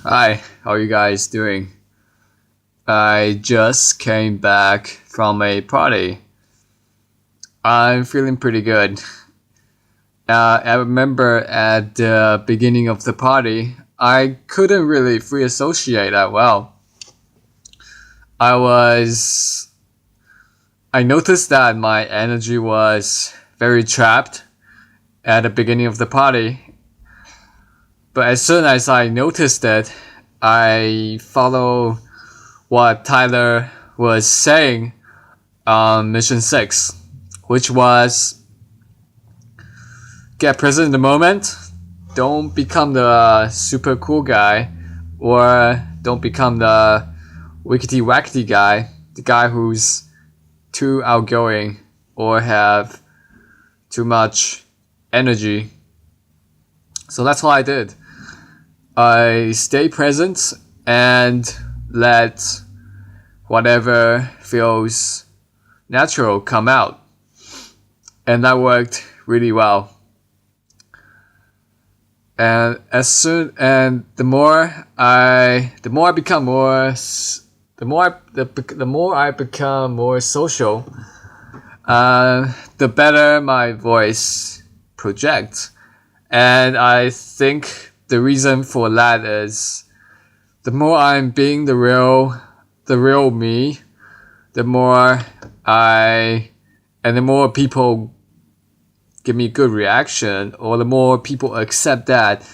Hi, how are you guys doing? I just came back from a party. I'm feeling pretty good. I remember at the beginning of the party, I couldn't really free associate that well. I was. I noticed that my energy was very trapped at the beginning of the party, but as soon as I noticed it, I follow what Tyler was saying on mission 6, which was get present in the moment, don't become the super cool guy, or don't become the wickety wackety guy, the guy who's too outgoing or have too much energy. So that's what I did. I stay present and let whatever feels natural come out. And that worked really well. And the more I become more the more I become more social, the better my voice projects. And I think the reason for that is the more I'm being the real me, the more the more people give me good reaction, or the more people accept that,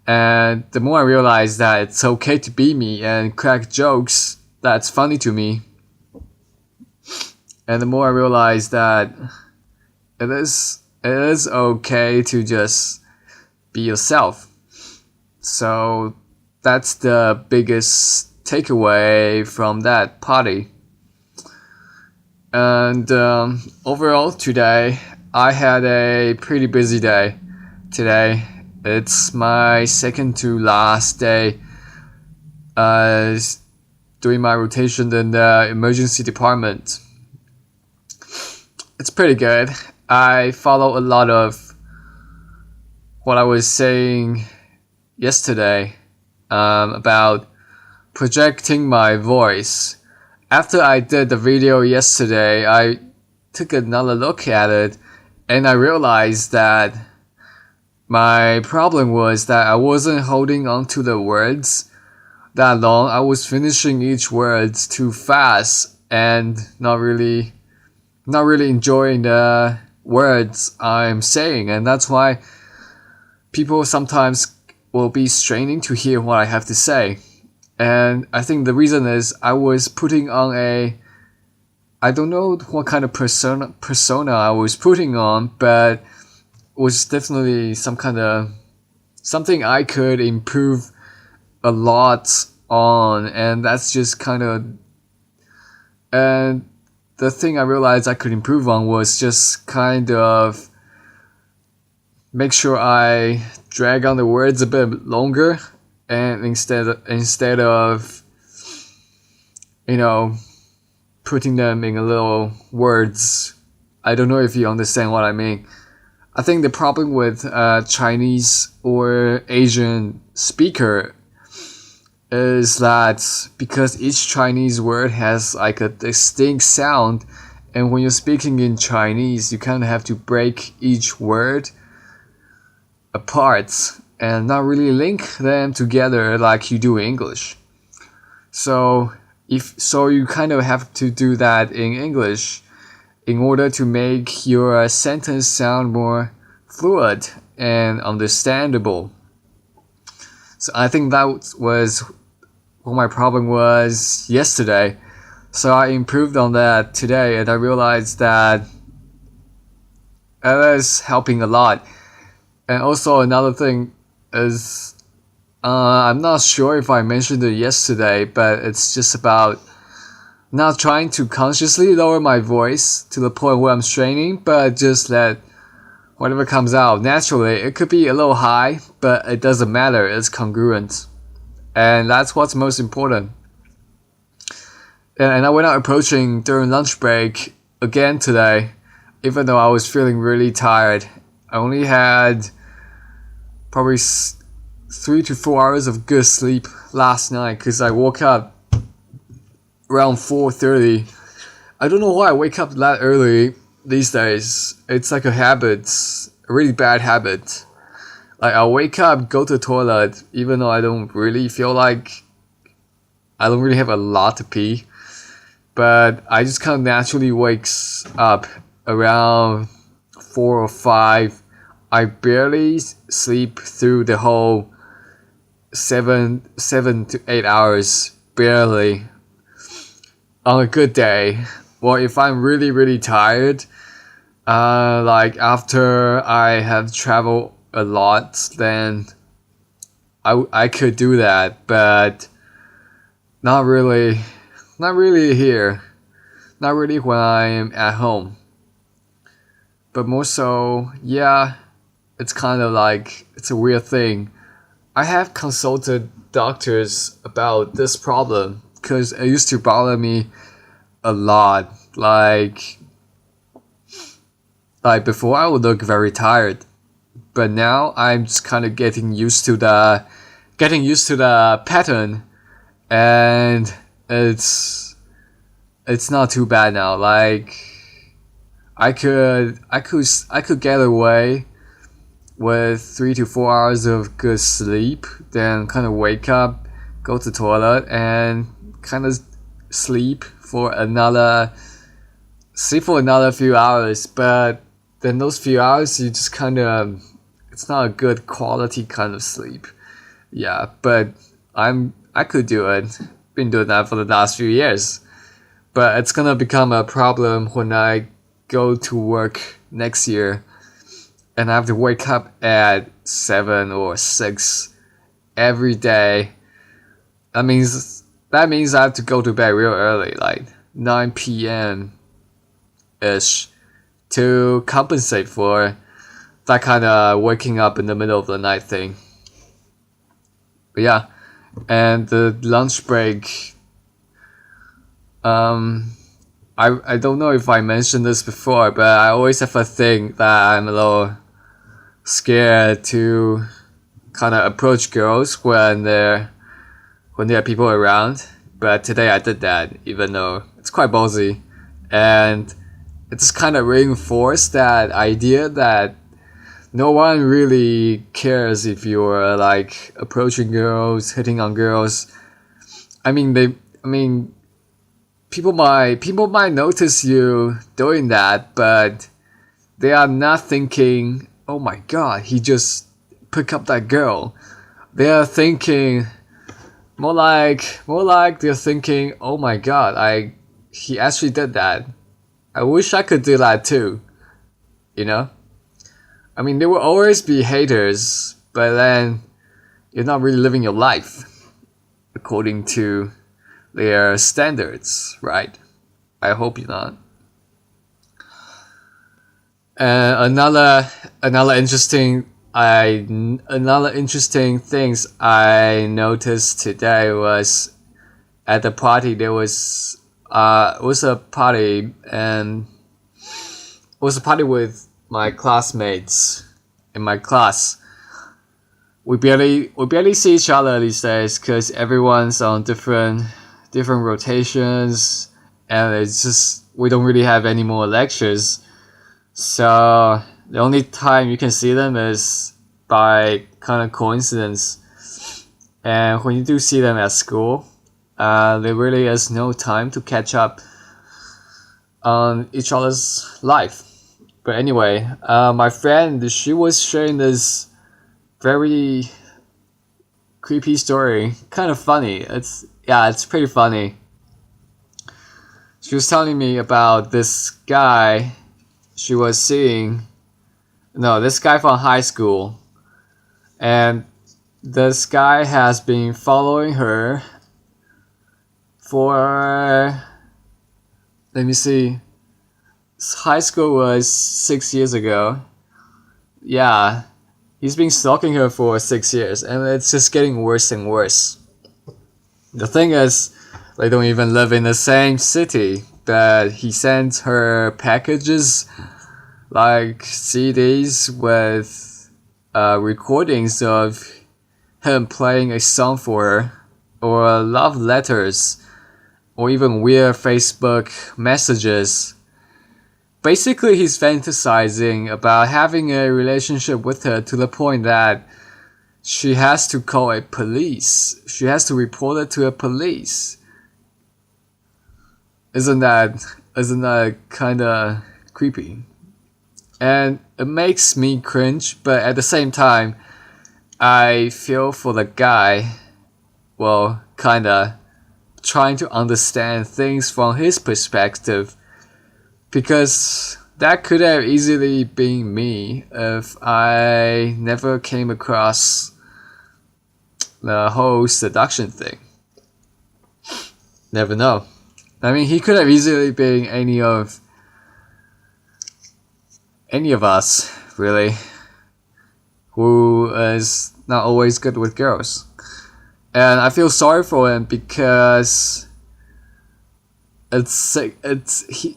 and the more I realize that it's okay to be me and crack jokes that's funny to me, and the more I realize that it is okay to just be yourself. So that's the biggest takeaway from that party. And overall today, I had a pretty busy day today. It's my second to last day doing my rotation in the emergency department. It's pretty good. I follow a lot of what I was saying yesterday about projecting my voice. After I did the video yesterday, I took another look at it, and I realized that my problem was that I wasn't holding on to the words that long. I was finishing each word too fast and not really enjoying the words I'm saying, and that's why people sometimes will be straining to hear what I have to say. And I think the reason is I was putting on I don't know what kind of persona I was putting on, but it was definitely something I could improve a lot on, and that's just and the thing I realized I could improve on was just kind of make sure I drag on the words a bit longer, and instead of putting them in a little words. I don't know if you understand what I mean. I think the problem with Chinese or Asian speaker is that because each Chinese word has like a distinct sound, and when you're speaking in Chinese, you kind of have to break each word apart and not really link them together like you do in English. So you kind of have to do that in English in order to make your sentence sound more fluid and understandable. So I think that was what my problem was yesterday. So I improved on that today, and I realized that it is helping a lot. And also another thing is, I'm not sure if I mentioned it yesterday, but it's just about not trying to consciously lower my voice to the point where I'm straining, but just let whatever comes out naturally. It could be a little high, but it doesn't matter. It's congruent. And that's what's most important. And I went out approaching during lunch break again today, even though I was feeling really tired. I only had probably 3 to 4 hours of good sleep last night because I woke up around 4:30. I don't know why I wake up that early these days. It's like a habit, a really bad habit. Like I'll wake up, go to the toilet, even though I don't really have a lot to pee. But I just kind of naturally wakes up around 4 or 5. I barely sleep through the whole 7 to 8 hours, barely. On a good day. Well, if I'm really, really tired, like after I have traveled a lot, then I could do that, but not really here. Not really when I'm at home. But more so, yeah, it's kind of like, it's a weird thing. I have consulted doctors about this problem because it used to bother me a lot. Like before I would look very tired, but now I'm just kind of getting used to the pattern, and it's not too bad now. Like I could get away with 3 to 4 hours of good sleep, then kind of wake up, go to the toilet, and kind of sleep for another few hours. But then those few hours, you just kind of, it's not a good quality kind of sleep. Yeah, but I could do it. Been doing that for the last few years. But it's gonna become a problem when I go to work next year and I have to wake up at 7 or 6 every day. That means I have to go to bed real early, like 9 p.m. ish, to compensate for that kind of waking up in the middle of the night thing. But yeah, and the lunch break, I don't know if I mentioned this before, but I always have a thing that I'm a little scared to kind of approach girls when there are people around. But today I did that, even though it's quite ballsy, and it just kind of reinforced that idea that no one really cares if you're like approaching girls, hitting on girls. People might notice you doing that, but they are not thinking, "Oh my God, he just picked up that girl." They are thinking more like they're thinking, "Oh my God, he actually did that. I wish I could do that too." You know? There will always be haters, but then you're not really living your life according to their standards, right? I hope you're not. Another interesting things I noticed today was at the party. There was it was a party, and it was a party with my classmates in my class. We barely see each other these days because everyone's on different rotations, and it's just we don't really have any more lectures. So the only time you can see them is by kind of coincidence. And when you do see them at school, there really is no time to catch up on each other's life. But anyway, my friend, she was sharing this very creepy story. Kind of funny. It's pretty funny. She was telling me about this guy she was seeing. No, this guy from high school. And this guy has been following her for, let me see, high school was 6 years ago. Yeah, he's been stalking her for 6 years, and it's just getting worse and worse. The thing is, they don't even live in the same city, but he sends her packages like CDs with recordings of him playing a song for her, or love letters, or even weird Facebook messages. Basically, he's fantasizing about having a relationship with her to the point that she has to call a police. She has to report it to a police. Isn't that kind of creepy? And it makes me cringe, but at the same time, I feel for the guy, well, kinda, trying to understand things from his perspective, because that could have easily been me if I never came across the whole seduction thing. Never know. I mean, he could have easily been any of us, really, who is not always good with girls. And I feel sorry for him because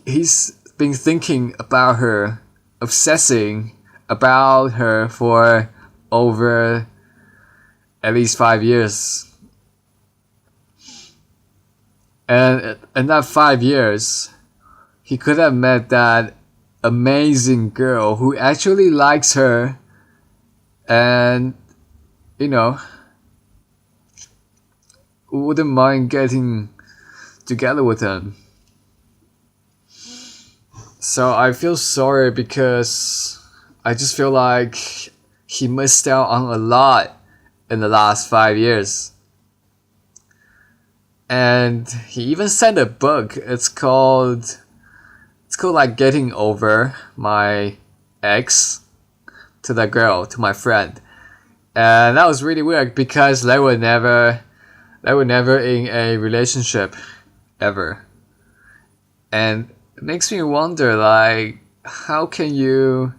he's been thinking about her, obsessing about her for over at least 5 years. And in that 5 years, he could have met that amazing girl who actually likes her and, you know, wouldn't mind getting together with him. So I feel sorry because I just feel like he missed out on a lot in the last 5 years. And he even sent a book. It's called like Getting Over My Ex to that girl, to my friend. And that was really weird because they were never in a relationship ever. And it makes me wonder, like, how can you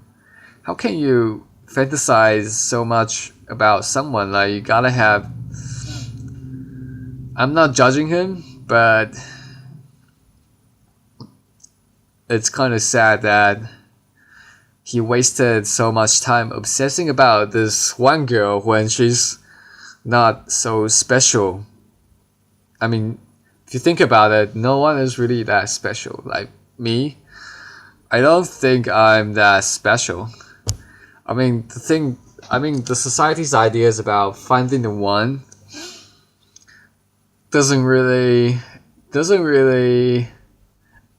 fantasize so much about someone? Like, you gotta have, I'm not judging him, but it's kind of sad that he wasted so much time obsessing about this one girl when she's not so special. I mean, if you think about it, no one is really that special. Like me, I don't think I'm that special. I mean, the society's ideas about finding the one doesn't really.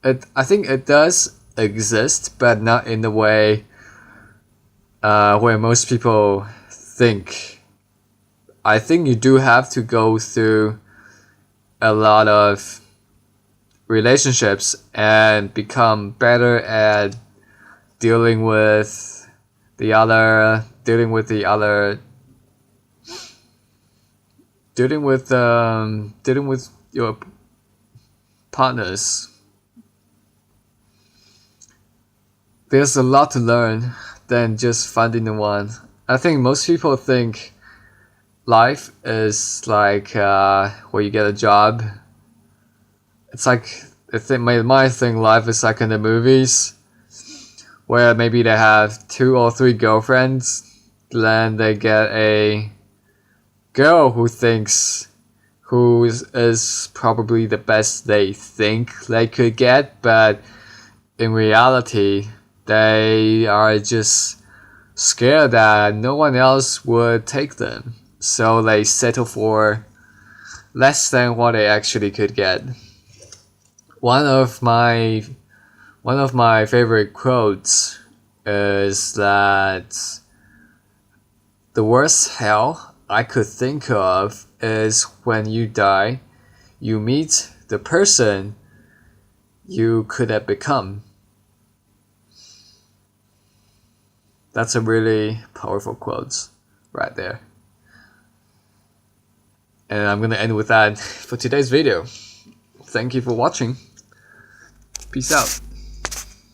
I think it does exist, but not in the way where most people think. I think you do have to go through a lot of relationships and become better at dealing with your partners. There's a lot to learn than just finding the one. I think most people think life is like where you get a job. It's like, I think my thing, life is like in the movies where maybe they have 2 or 3 girlfriends, then they get a girl who is probably the best they think they could get, but in reality they are just scared that no one else would take them, so they settle for less than what they actually could get. One of my favorite quotes is that the worst hell I could think of is when you die, you meet the person you could have become. That's a really powerful quote right there. And I'm gonna end with that for today's video. Thank you for watching. Peace out.